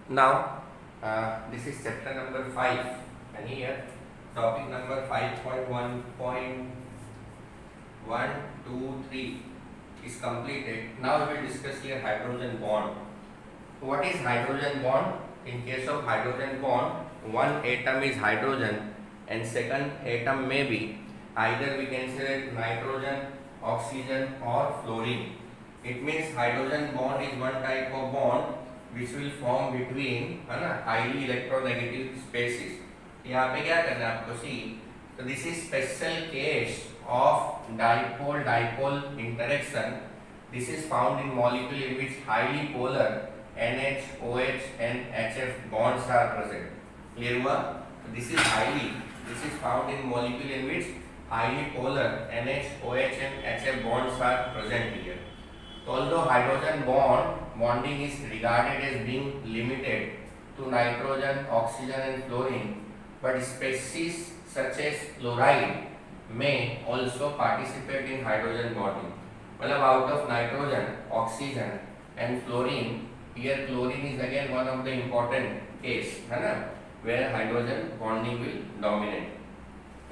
Now, this is chapter number 5, and here topic number 5.1.123 is completed. Now we will discuss here hydrogen bond. What is hydrogen bond? In case of hydrogen bond, one atom is hydrogen and second atom may be either we can say nitrogen, oxygen or fluorine. It means hydrogen bond is one type of bond which will form between है ना highly electronegative species. यहाँ पे क्या करना है आपको सी, तो this is special case of dipole interaction. This is found in molecule in which highly polar NH, OH and HF bonds are present. Clear हुआ? This is found in molecule in which highly polar NH, OH and HF bonds are present here. Although hydrogen bonding is regarded as being limited to nitrogen, oxygen and fluorine, but species such as fluoride may also participate in hydrogen bonding. मतलब out of nitrogen, oxygen and fluorine, here chlorine is again one of the important case, है ना, where hydrogen bonding will dominate.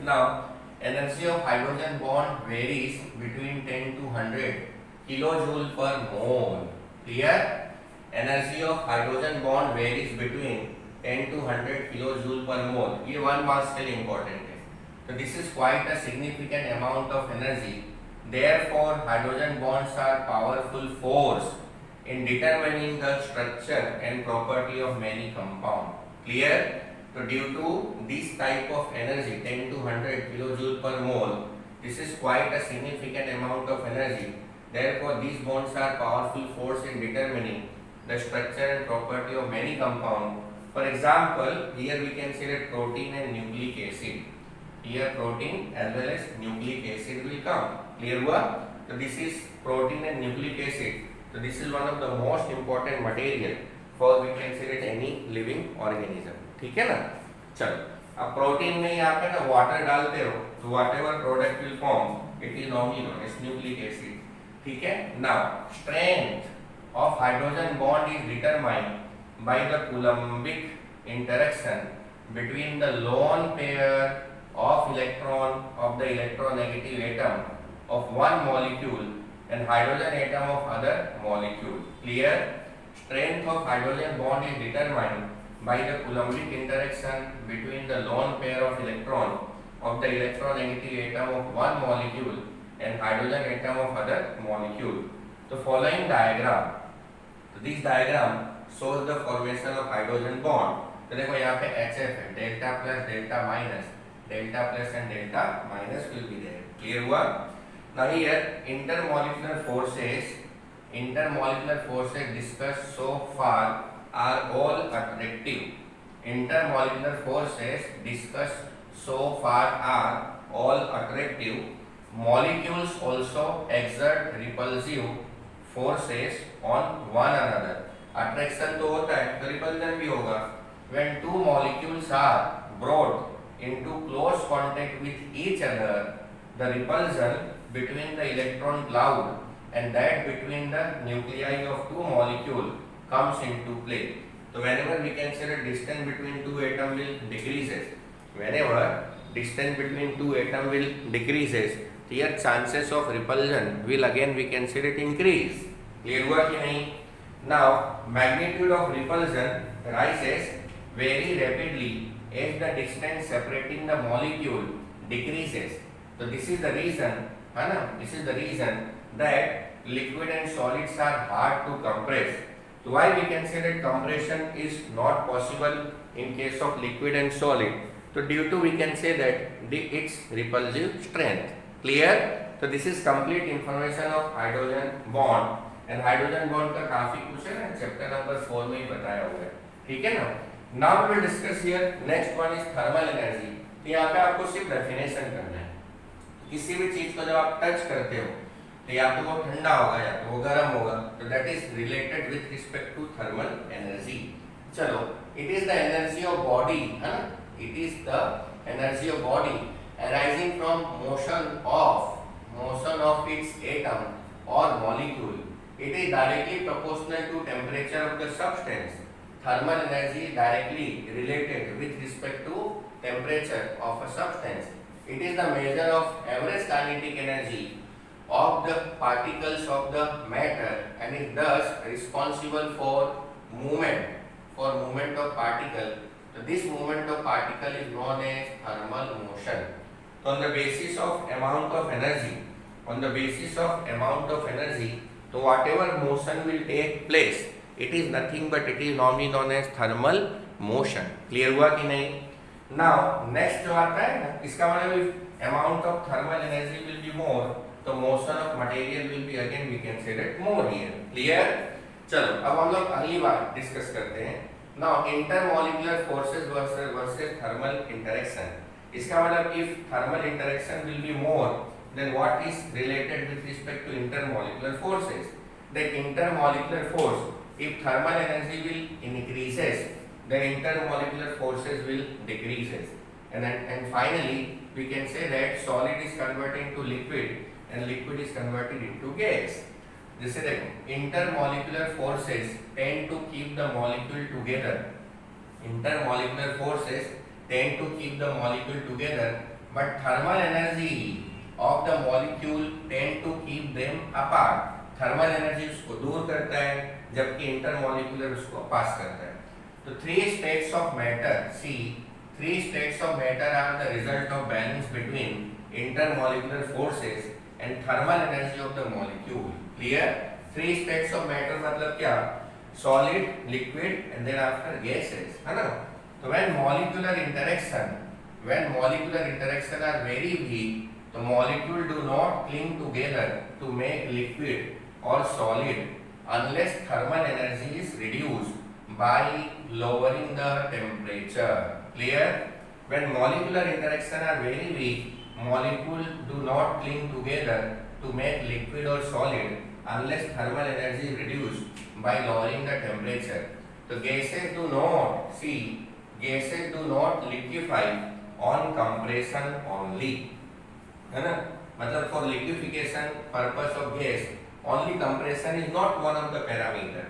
Now, energy of hydrogen bond varies between 10 to 100 kilojoule per mole. Clear? Energy of hydrogen bond varies between 10 to 100 kilojoule per mole. ये one मास के लिए important है. So this is quite a significant amount of energy. Therefore, hydrogen bonds are powerful force in determining the structure and property of many compounds. Clear? So due to this type of energy, 10 to 100 kilojoule per mole, this is quite a significant amount of energy. Therefore, these bonds are powerful force in determining the structure and property of many compounds. For example, here we can say that protein and nucleic acid. Here protein as well as nucleic acid will come. Clear हुआ? So this is protein and nucleic acid. So this is one of the most important material for we can say that any living organism. ठीक है ना? चलो, अब protein में यहाँ पे ना वाटर डालते हो, तो whatever product will form, it is normally known as nucleic acid. ठीक है? Now, strength of hydrogen bond is determined by the Coulombic interaction between the lone pair of electron of the electronegative atom of one molecule and hydrogen atom of other molecule. Clear? Strength of hydrogen bond is determined by the Coulombic interaction between the lone pair of electron of the electronegative atom of one molecule and hydrogen atom of other molecule. The following diagram, so this diagram shows the formation of hydrogen bond. तो देखो यहाँ पे HF है, delta plus delta minus, delta plus and delta minus will be there. Clear हुआ? Now here intermolecular forces discussed so far are all attractive. Intermolecular forces discussed so far are all attractive. Molecules also exert repulsive forces on one another. Attraction तो होता है, तो repulsion भी होगा. When two molecules are brought into close contact with each other, the repulsion between the electron cloud and that between the nuclei of two molecules comes into play. So whenever we can say the distance between two atoms will decreases, whenever distance between two atoms will decreases, here chances of repulsion will again we can say it increase. Clear हुआ कि नहीं? Now magnitude of repulsion rises very rapidly as the distance separating the molecule decreases. So this is the reason, है ना? This is the reason that liquid and solids are hard to compress. So why we can say that compression is not possible in case of liquid and solid? So due to we can say that its repulsive strength. Clear? So this is complete information of hydrogen bond and hydrogen bond का काफी कुछ है ना chapter number 4 में ही बताया हुआ है. ठीक है ना? Now we will discuss here. Next one is thermal energy. तो यहाँ पे आपको सिर्फ डेफिनेशन करना है. किसी भी चीज को जब आप टच करते हो तो या तो वो ठंडा होगा या तो वो गर्म होगा. तो that is related with respect to thermal energy. चलो, it is the energy of body, है ना? It is the energy of body arising from motion of its atom or molecule. It is directly proportional to temperature of the substance. thermal energy is directly related with respect to temperature of a substance. It is the measure of average kinetic energy of the particles of the matter and is thus responsible for movement of particle. So this movement of particle is known as thermal motion. So on the basis of amount of energy, so whatever motion will take place, it is nothing but it is normally known as thermal motion. Clear हुआ कि नहीं? Now next जो आता है ना, इसका मतलब amount of thermal energy will be more, तो motion of material will be again we can say that more here. Clear? चलो अब हम लोग अगली बात डिस्कस करते हैं. Now intermolecular forces versus thermal interaction. इसका मतलब if thermal interaction will be more, then what is related with respect to intermolecular forces? The intermolecular force, if thermal energy will increases, then intermolecular forces will decreases. And finally we can say that solid is converting to liquid and liquid is converted into gas. जैसे देखो intermolecular forces tend to keep the molecule together. Intermolecular forces tend to keep the molecule together, but thermal energy of the molecule tend to keep them apart. Thermal energy उसको दूर करता है जबकि intermolecular उसको पास करता है. तो three states of matter, three states of matter are the result of balance between intermolecular forces and thermal energy of the molecule. Clear? Three states of matter मतलब क्या? Solid, liquid and then after gases, है ना? So when molecular interaction are very weak, the molecule do not cling together to make liquid or solid unless thermal energy is reduced by lowering the temperature. Clear? When molecular interaction are very weak, molecule do not cling together to make liquid or solid unless thermal energy is reduced by lowering the temperature. So gases do not liquefy on compression only, है ना? मतलब for liquefaction purpose of gas only compression is not one of the parameter.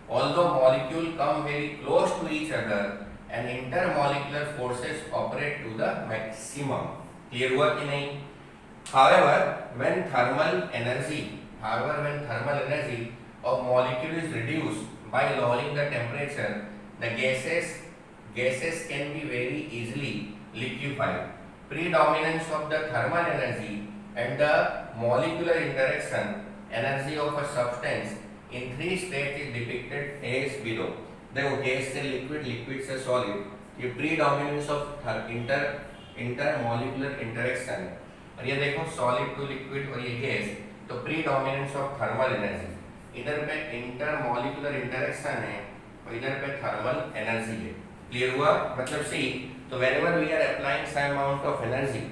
Although molecule come very close to each other and intermolecular forces operate to the maximum. Clear हुआ कि नहीं? However, when thermal energy of molecule is reduced by lowering the temperature, the gases can be very easily liquefied. Predominance of the thermal energy and the molecular interaction energy of a substance in three states is depicted as below. देखो gas से liquid, liquid से solid, ये predominance of intermolecular interaction है. और ये देखो solid to liquid और ये गैस, तो प्रीडोमिनेंस ऑफ थर्मल एनर्जी. इधर पे इंटरमोलिकुलर इंटरेक्शन है और इधर पे थर्मल एनर्जी है. क्लियर हुआ? मतलब सी, तो whenever we are applying some amount of energy,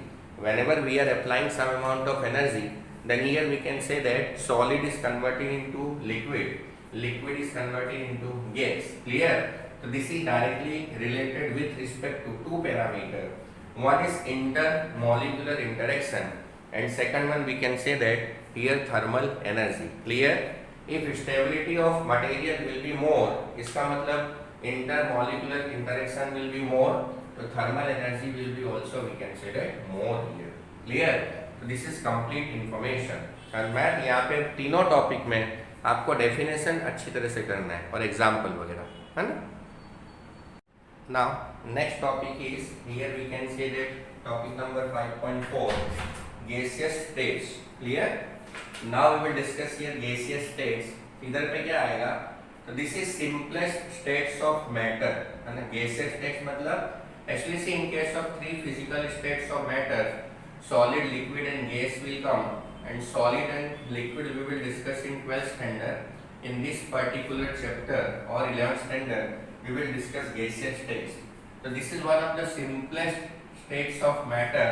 then here we can say that solid is converting into liquid is converting into gas. Clear? So this is directly related with respect to two parameters. One is intermolecular interaction and second one we can say that here thermal energy. Clear? If stability of material will be more, इसका मतलब intermolecular interaction will be more, so thermal energy will be also we can say that more here. Clear? So this is complete information. and मैं यहाँ पे तीनों topic में आपको definition अच्छी तरह से करना है और एग्जाम्पल वगैरह, है ना. Now next topic is here we can say that topic number 5.4 gaseous states. Clear? Now we will discuss here gaseous states. इधर पे क्या आएगा? तो this is simplest states of matter, है ना. gaseous states मतलब actually see in case of three physical states of matter, solid, liquid and gas will come, and solid and liquid we will discuss in 12th standard. In this particular chapter or 11th standard we will discuss gaseous states. So this is one of the simplest states of matter.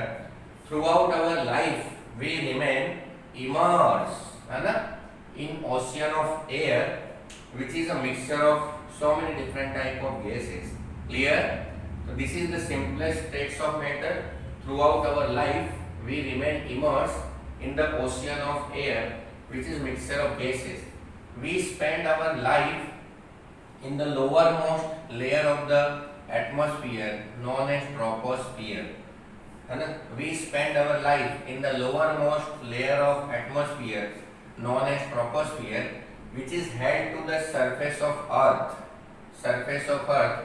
Throughout our life we remain immersed, है ना, in ocean of air which is a mixture of so many different type of gases. Clear? So this is the simplest states of matter. Throughout our life we remain immersed in the ocean of air which is mixture of gases. We spend our life in the lowermost layer of the atmosphere known as troposphere. है ना? We spend our life in the lowermost layer of atmosphere known as troposphere, which is held to the surface of Earth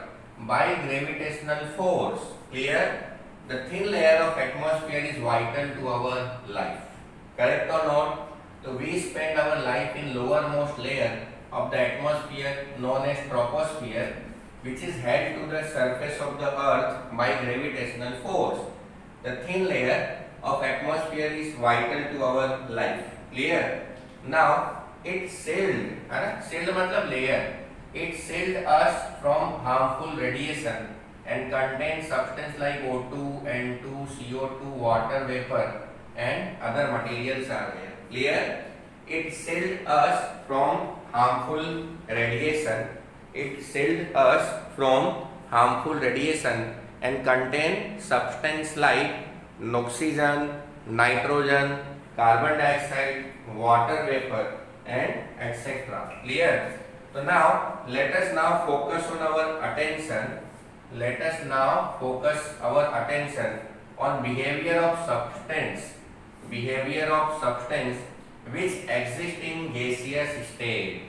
by gravitational force. Clear? The thin layer of atmosphere is vital to our life. Correct or not? So we spend our life in lowermost layer of the atmosphere known as troposphere, which is held to the surface of the Earth by gravitational force. The thin layer of atmosphere is vital to our life. Clear? Now it shield मतलब layer. It shield us from harmful radiation and contains substance like O2, N2, CO2, water vapor and other materials are there. Clear? It shield us from harmful radiation. It shield us from harmful radiation and contain substance like oxygen, nitrogen, carbon dioxide, water vapor and etc. Clear? So now let us now focus on our attention. Let us now focus our attention on behavior of substance which exist in gaseous state.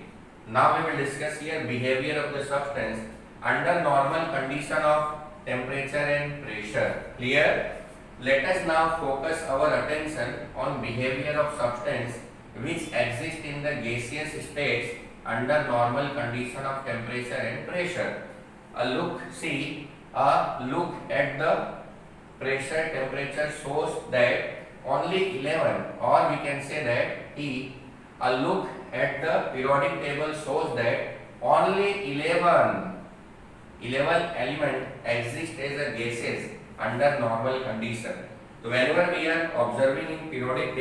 Now we will discuss here behavior of the substance under normal condition of temperature and pressure. Clear? Let us now focus our attention on behavior of substance which exist in the gaseous states under normal condition of temperature and pressure. A look at the pressure temperature shows that only 11, or we can say that T. A look at the periodic table shows that only 11 elements exist as a gases under normal condition. So whenever we are observing in periodic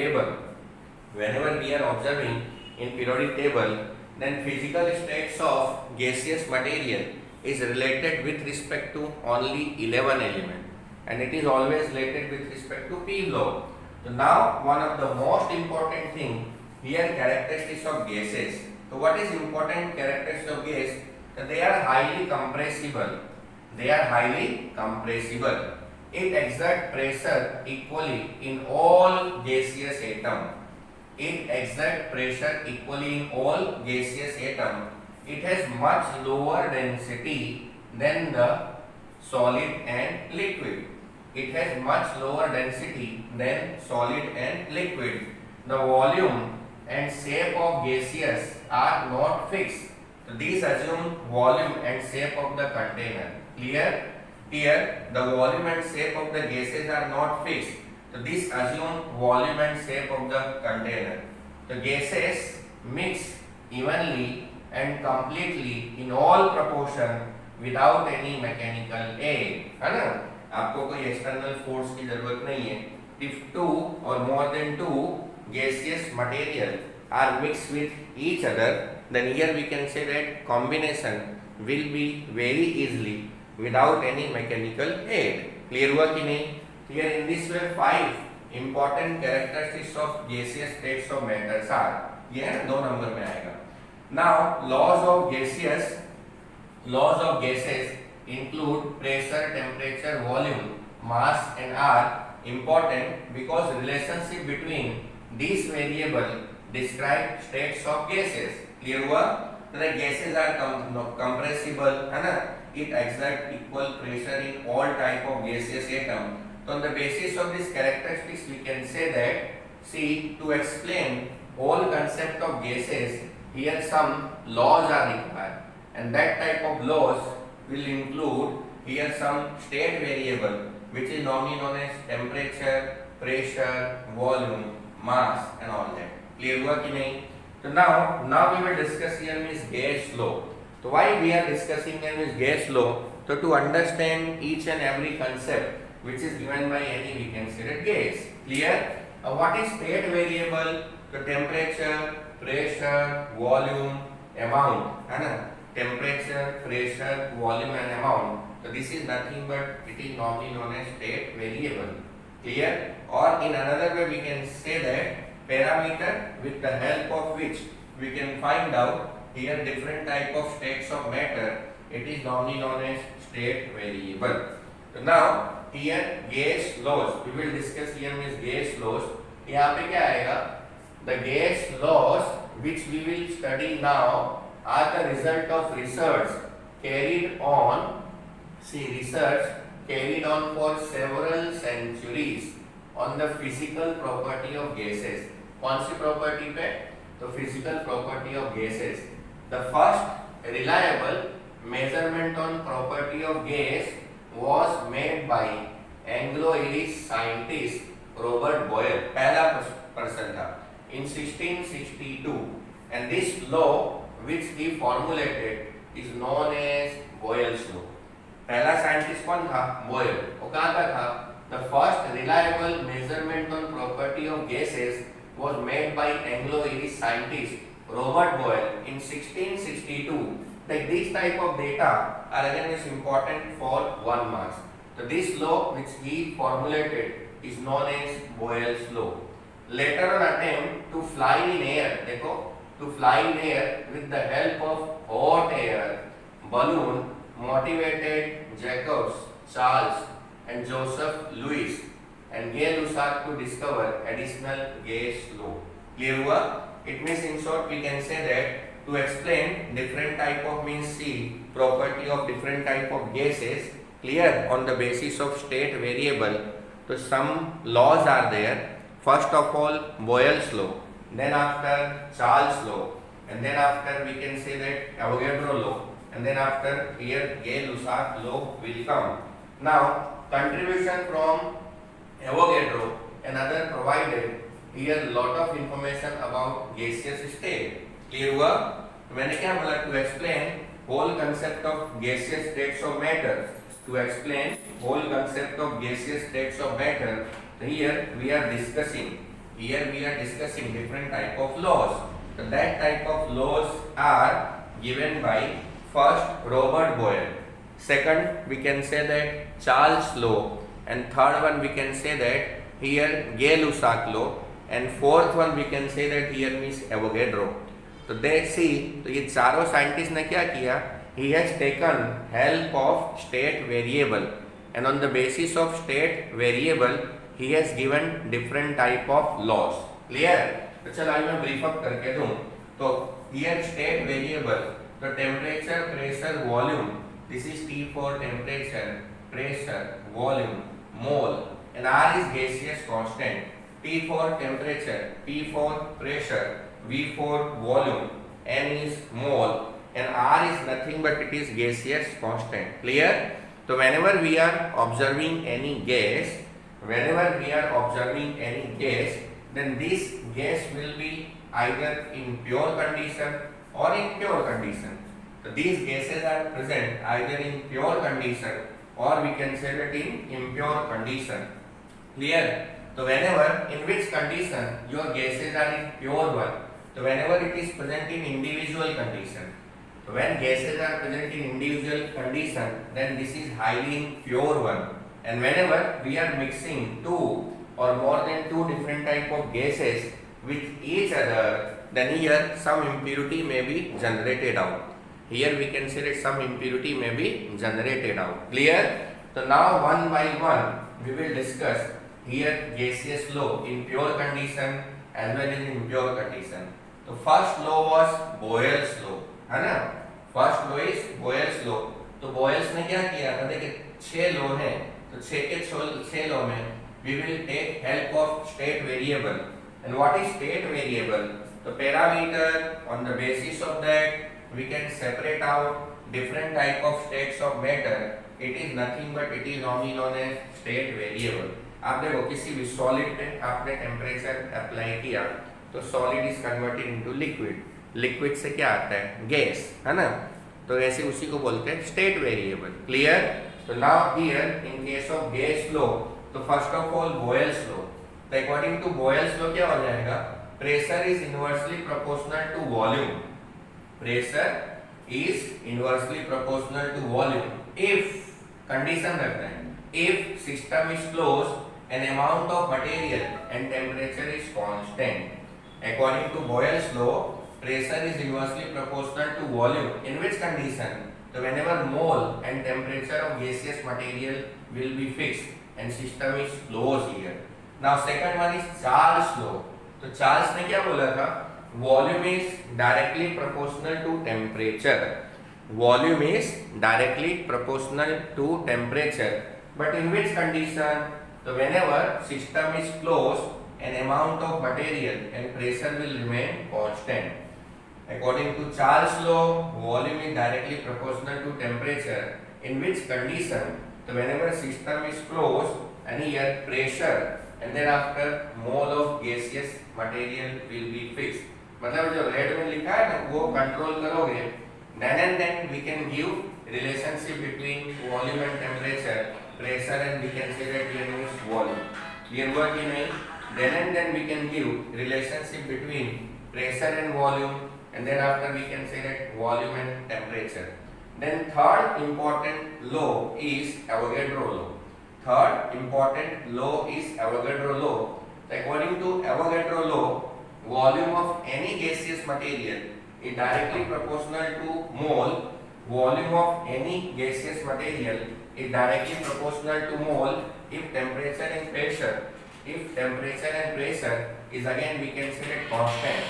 table, then physical states of gaseous material is related with respect to only 11 elements, and it is always related with respect to P law. So now one of the most important thing here, characteristics of gases. So what is important characteristics of gas? That they are highly compressible. It exerts pressure equally in all gaseous atom. It has much lower density than the solid and liquid. The volume and shape of gaseous are not fixed. So these assume volume and shape of the container. Clear? Here the volume and shape of the gases are not fixed. So this assume volume and shape of the container. The gases mix evenly and completely in all proportion without any mechanical aid. है ना? आपको कोई external force की जरूरत नहीं है. If two or more than two gaseous material are mixed with each other, then here we can say that combination will be very easily without any mechanical aid. Clear हुआ कि नहीं? Here in this way 5 important characteristics of gaseous states of matters are. ये है 2 number में आएगा. Now laws of gases include pressure, temperature, volume, mass and are important because relationship between these variable describe states of gases. Clear हुआ? तो gases are compressible, है ना? It exerts equal pressure in all type of gaseous atom. So on the basis of these characteristics we can say that, see, to explain whole concept of gases, here some laws are required, and that type of laws will include here some state variable which is normally known as temperature, pressure, volume, mass and all that. Clear हुआ कि नहीं? So now we will discuss here means gas law. So why we are discussing here means gas law? So to understand each and every concept which is given by any we can say that gas. Clear? What is state variable? So temperature, pressure, volume, amount, है ना? Temperature, pressure, volume and amount. So this is nothing but it is normally known as state variable. Clear? Or in another way we can say that parameter with the help of which we can find out here different type of states of matter, it is normally known as state variable. So now here gas laws, we will discuss here means gas laws. यहाँ पे क्या आएगा? The gas laws which we will study now are the result of research carried on. See, research carried on for several centuries on the physical property of gases. कौन सी property पे? तो physical property of gases. The first reliable measurement on property of gas was made by Anglo-Irish scientist Robert Boyle. पहला person था in 1662, and this law which he formulated is known as Boyle's law. पहला scientist कौन था? Boil. वो कहाँ का था? The first reliable measurement on property of gases was made by Anglo-Irish scientist Robert Boyle in 1662. Like this type of data are again is important for 1 marks. So this law which he formulated is known as Boyle's law. Later on attempt to fly in air, देखो, to fly in air with the help of hot air balloon motivated Jacobs, Charles and Joseph Louis and Gay-Lussac to discover additional gas law. Clear हुआ? It means in short we can say that to explain different type of means C property of different type of gases, clear, on the basis of state variable. So some laws are there. First of all Boyle's law, then after Charles law, and then after we can say that Avogadro law, and then after here Gay-Lussac law will come. Now contribution from Avogadro and other provided here lot of information about gaseous state. Clear हुआ? मैंने क्या बोला? To explain whole concept of gaseous states of matter. To explain whole concept of gaseous states of matter, here we are discussing different type of laws. So that type of laws are given by first Robert Boyle, second we can say that Charles law, and third one we can say that here Gay-Lussac law, and fourth one we can say that here means Avogadro. तो they see, तो ये चारों scientist ने क्या किया? He has taken help of state variable, and on the basis of state variable he has given different type of laws. Clear? तो चलो आज मैं ब्रीफ अप करके दूं. तो here state variable, तो temperature, pressure, volume. This is T for temperature, pressure, volume, mole, and R is gaseous constant. T for temperature, P for pressure, V for volume, N is mole, and R is nothing but it is gaseous constant. Clear? So whenever we are observing any gas, then this gas will be either in pure condition or in pure condition. So these gases are present either in pure condition or we can say that in impure condition. Clear? So whenever in which condition your gases are in pure one, so whenever it is present in individual condition, so when gases are present in individual condition, then this is highly pure one. And whenever we are mixing two or more than two different type of gases with each other, then here some impurity may be generated out. Here we can say that some impurity may be generated out. Clear? So now one by one we will discuss here gaseous law in pure condition as well as in impure condition. तो first law was Boyle's law, है ना? First law is Boyle's law. तो boils ने क्या किया था? देखिए 6 law हैं, तो 6 लॉ में we will take help of state variable. And what is state variable? तो parameter, on the basis of that we can separate out different type of states of matter. It is nothing but it is only known as state variable. आप देखो किसी भी solid पे आपने temperature apply किया तो solid is converted into liquid. Liquid से क्या आता है? गैस, है ना? तो ऐसे उसी को बोलते हैं स्टेट वेरिएबल. क्लियर? तो now here in case of gas law, तो first of all Boyle's law. तो अकॉर्डिंग टू बॉयल्स लो क्या हो जाएगा? Pressure is inversely proportional to volume. Pressure is inversely proportional to volume if, condition रखना है, if system is closed, an amount of material and temperature is constant. According to Boyle's law, pressure is inversely proportional to volume. In which condition? So whenever mole and temperature of gaseous material will be fixed and system is closed here. Now second one is Charles law. तो Charles ने क्या बोला था? Volume is directly proportional to temperature. Volume is directly proportional to temperature. But in which condition? So whenever system is closed, an amount of material and pressure will remain constant. According to Charles law, volume is directly proportional to temperature. In which condition? So whenever system is closed, and here pressure and then after mole of gaseous material will be fixed. मतलब जो red में लिखा है ना वो control करोगे, then and then we can give relationship between volume and temperature, pressure, and we can say that here is volume. Clear हुआ कि नहीं? Then and then we can give relationship between pressure and volume, and then after we can say that volume and temperature. Then third important law is Avogadro law. Third important law is Avogadro law. According to Avogadro law, volume of any gaseous material is directly proportional to mole. Volume of any gaseous material is directly proportional to mole if temperature and pressure. If temperature and pressure is again we can say that constant.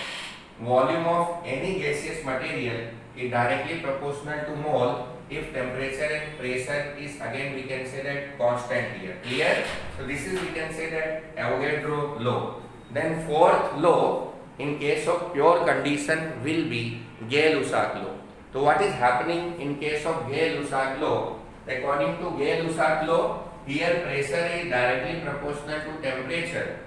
Volume of any gaseous material is directly proportional to mole if temperature and pressure is again we can say that constant here. Clear? So this is we can say that Avogadro law. Then fourth law in case of pure condition will be Gay-Lussac law. So what is happening in case of Gay-Lussac law? According to Gay-Lussac law, here pressure is directly proportional to temperature.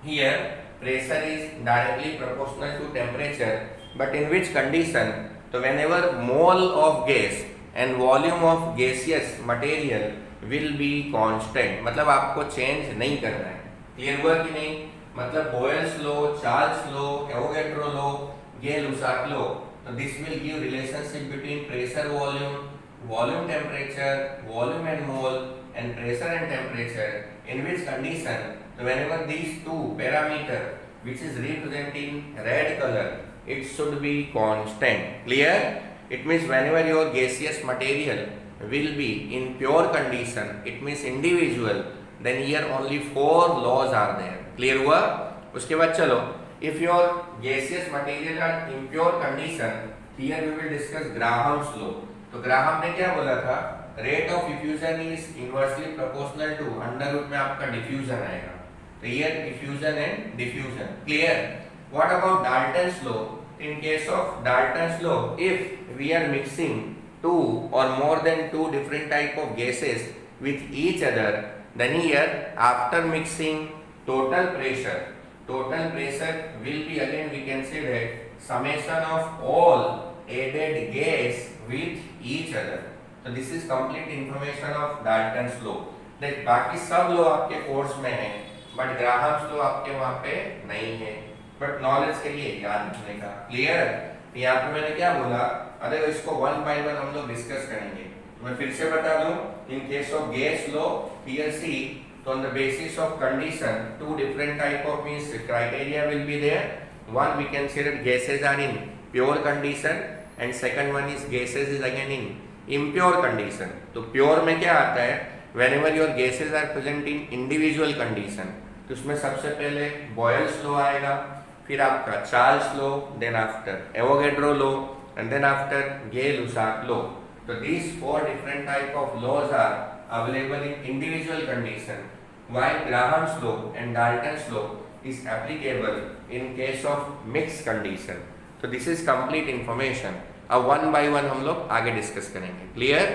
Here pressure is directly proportional to temperature. But in which condition? So whenever mole of gas and volume of gaseous material will be constant, मतलब आपको change नहीं करना है. Clear हुआ कि नहीं? मतलब Boyle's law, Charles law, Avogadro law, Gay-Lussac law. So this will give relationship between pressure, volume, volume temperature, volume and mole, and pressure and temperature. In which condition? So whenever these two parameter which is represented in red color, it should be constant. Clear? It means whenever your gaseous material will be in pure condition, it means individual, then here only four laws are there. Clear हुआ? उसके बाद चलो, if your gaseous material are impure condition, here we will discuss Graham's law. तो Graham ने क्या बोला था? Rate of diffusion is inversely proportional to under root में आपका diffusion आएगा. तो here diffusion and diffusion. Clear? What about Dalton's law? In case of Dalton's law, if we are mixing two or more than two different type of gases with each other, then here after mixing total pressure will be again we can say that summation of all added gas with each other. So this is complete information of Dalton's law. Like बाकी सब law आपके course में है, but Graham's law आपके वहाँ पे नहीं है, बट नॉलेज के लिए याद रखने का. क्लियर? यहाँ पे मैंने क्या बोला? अरे इसको वन बाय वन हम लोग डिस्कस करेंगे. मैं फिर से बता दूं, in case of gas law here see, so on the basis of condition, two different type of means criteria will be there. One we can say that gases are in pure condition, and second one is gases is again in impure condition. तो pure में क्या आता है? Whenever your gases are present in individual condition, तो उसमें सबसे पहले Boyle's law आएगा, फिर आपका Charles law, then after Avogadro law, and then after Gay-Lussac law. So these four different type of laws are available in individual condition, while Graham's law and Dalton's law is applicable in case of mixed condition. So this is complete information. अब one by one हम लोग आगे discuss करेंगे. Clear?